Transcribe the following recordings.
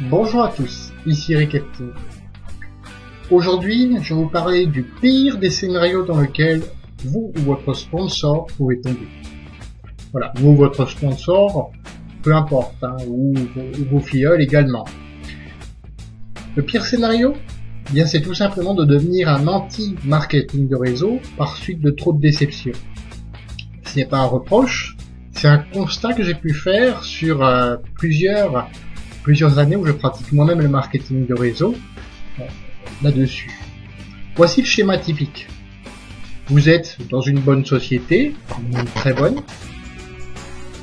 Bonjour à tous, ici Recapting. Aujourd'hui, je vais vous parler du pire des scénarios dans lequel vous ou votre sponsor pouvez tomber. Voilà, vous ou votre sponsor, peu importe, hein, ou vos filleuls également. Le pire scénario, eh bien, c'est tout simplement de devenir un anti-marketing de réseau par suite de trop de déceptions. Ce n'est pas un reproche, c'est un constat que j'ai pu faire sur plusieurs années où je pratique moi-même le marketing de réseau là-dessus. Voici le schéma typique. Vous êtes dans une bonne société, une très bonne,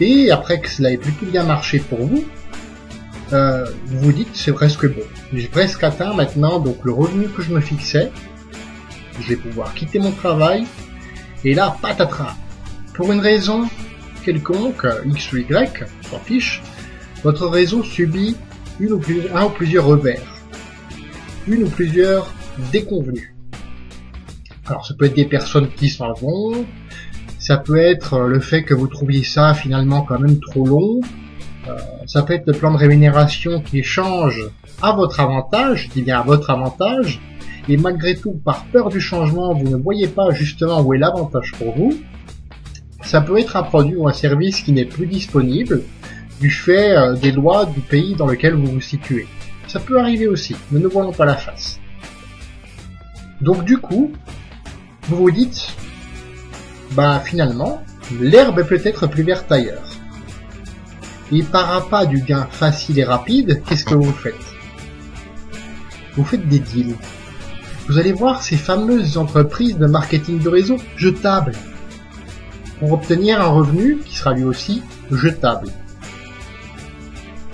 et après que cela ait plutôt bien marché pour vous, vous vous dites c'est presque bon. J'ai presque atteint maintenant donc le revenu que je me fixais. Je vais pouvoir quitter mon travail, et là, patatras. Pour une raison quelconque, X ou Y, on s'en fiche, votre réseau subit un ou plusieurs revers, une ou plusieurs déconvenues. Alors ça peut être des personnes qui s'en vont, ça peut être le fait que vous trouviez ça finalement quand même trop long, ça peut être le plan de rémunération qui change à votre avantage, je dis bien à votre avantage, et malgré tout, par peur du changement, vous ne voyez pas justement où est l'avantage pour vous. Ça peut être un produit ou un service qui n'est plus disponible du fait des lois du pays dans lequel vous vous situez. Ça peut arriver aussi, ne nous voilons pas la face. Donc du coup, vous vous dites, finalement, l'herbe est peut-être plus verte ailleurs. Et par appât du gain facile et rapide, qu'est-ce que vous faites? Vous faites des deals. Vous allez voir ces fameuses entreprises de marketing de réseau jetables, pour obtenir un revenu qui sera lui aussi jetable.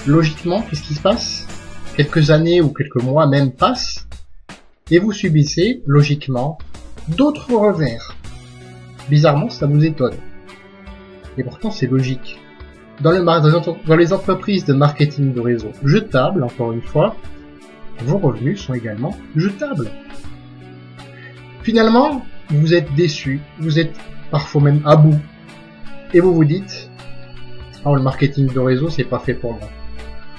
Logiquement, qu'est-ce qui se passe? Quelques années ou quelques mois même passent, et vous subissez, logiquement, d'autres revers. Bizarrement, ça vous étonne. Et pourtant, c'est logique. Dans les entreprises de marketing de réseau jetables, encore une fois, vos revenus sont également jetables. Finalement, vous êtes déçu, vous êtes parfois même à bout, et vous vous dites, oh, le marketing de réseau, c'est pas fait pour moi.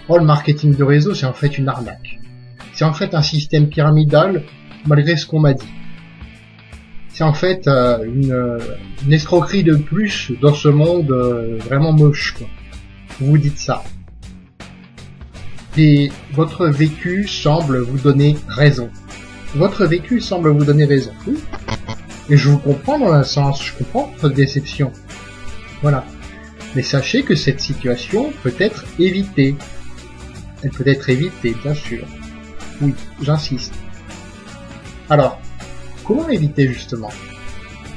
Oh, le marketing de réseau, c'est en fait une arnaque. C'est en fait un système pyramidal, malgré ce qu'on m'a dit. C'est en fait une escroquerie de plus dans ce monde vraiment moche, quoi. Vous vous dites ça. Et votre vécu semble vous donner raison. Votre vécu semble vous donner raison. Oui. Et je vous comprends dans un sens, je comprends votre déception. Voilà. Mais sachez que cette situation peut être évitée. Elle peut être évitée, bien sûr. Oui, j'insiste. Alors, comment éviter justement?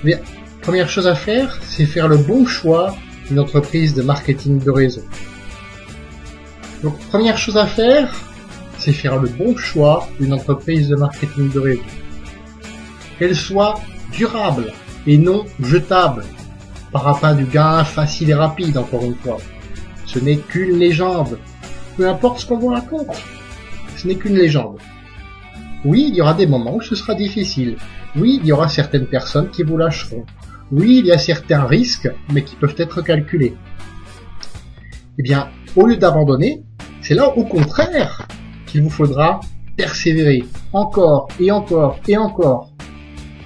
Bien, première chose à faire, c'est faire le bon choix d'une entreprise de marketing de réseau. Donc, première chose à faire, c'est faire le bon choix d'une entreprise de marketing de réseau. Qu'elle soit durable et non jetable, par appât du gain facile et rapide, encore une fois. Ce n'est qu'une légende. Peu importe ce qu'on vous raconte, ce n'est qu'une légende. Oui, il y aura des moments où ce sera difficile. Oui, il y aura certaines personnes qui vous lâcheront. Oui, il y a certains risques, mais qui peuvent être calculés. Eh bien, au lieu d'abandonner, c'est là, au contraire, qu'il vous faudra persévérer. Encore, et encore, et encore.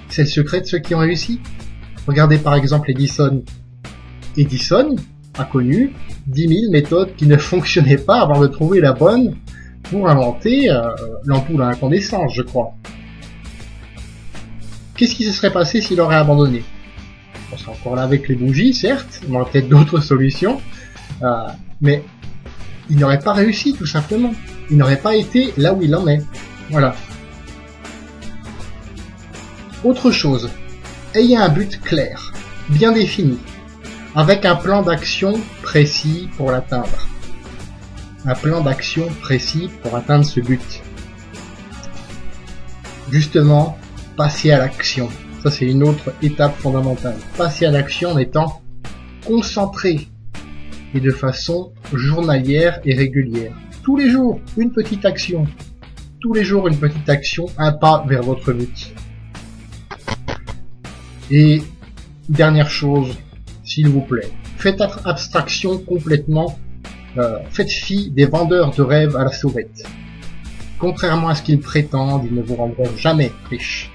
C'est le secret de ceux qui ont réussi. Regardez par exemple Edison. Edison a connu 10 000 méthodes qui ne fonctionnaient pas avant de trouver la bonne pour inventer l'ampoule à incandescence, je crois. Qu'est-ce qui se serait passé s'il aurait abandonné? On serait encore là avec les bougies, certes, on aurait peut-être d'autres solutions, mais il n'aurait pas réussi, tout simplement. Il n'aurait pas été là où il en est. Voilà. Autre chose, ayez un but clair, bien défini, avec un plan d'action précis pour l'atteindre. Un plan d'action précis pour atteindre ce but. Justement, passez à l'action. Ça, c'est une autre étape fondamentale. Passez à l'action en étant concentré et de façon journalière et régulière. Tous les jours, une petite action. Tous les jours, une petite action, un pas vers votre but. Et dernière chose, s'il vous plaît, faites abstraction complètement faites fi des vendeurs de rêves à la sauvette. Contrairement à ce qu'ils prétendent, ils ne vous rendront jamais riches.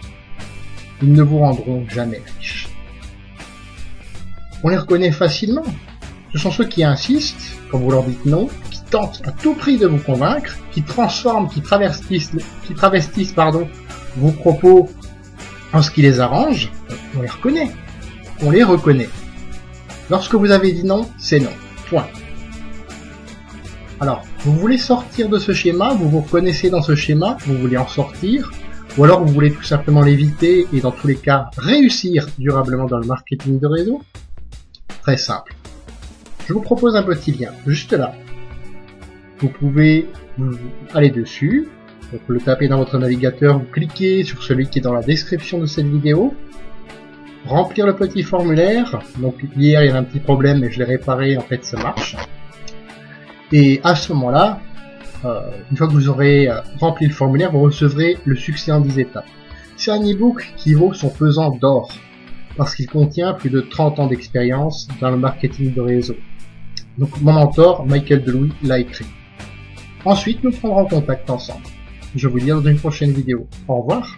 Ils ne vous rendront jamais riches. On les reconnaît facilement. Ce sont ceux qui insistent, quand vous leur dites non, qui tentent à tout prix de vous convaincre, qui transforment, qui travestissent vos propos en ce qui les arrange. On les reconnaît. On les reconnaît. Lorsque vous avez dit non, c'est non. Point. Alors, vous voulez sortir de ce schéma, vous vous reconnaissez dans ce schéma, vous voulez en sortir, ou alors vous voulez tout simplement l'éviter et dans tous les cas réussir durablement dans le marketing de réseau? Très simple. Je vous propose un petit lien, juste là. Vous pouvez aller dessus, donc le taper dans votre navigateur, vous cliquez sur celui qui est dans la description de cette vidéo, remplir le petit formulaire. Donc hier il y avait un petit problème mais je l'ai réparé, en fait ça marche. Et à ce moment-là, une fois que vous aurez rempli le formulaire, vous recevrez le succès en 10 étapes. C'est un e-book qui vaut son pesant d'or, parce qu'il contient plus de 30 ans d'expérience dans le marketing de réseau. Donc mon mentor, Michael Delouis, l'a écrit. Ensuite, nous prendrons contact ensemble. Je vous dis dans une prochaine vidéo. Au revoir.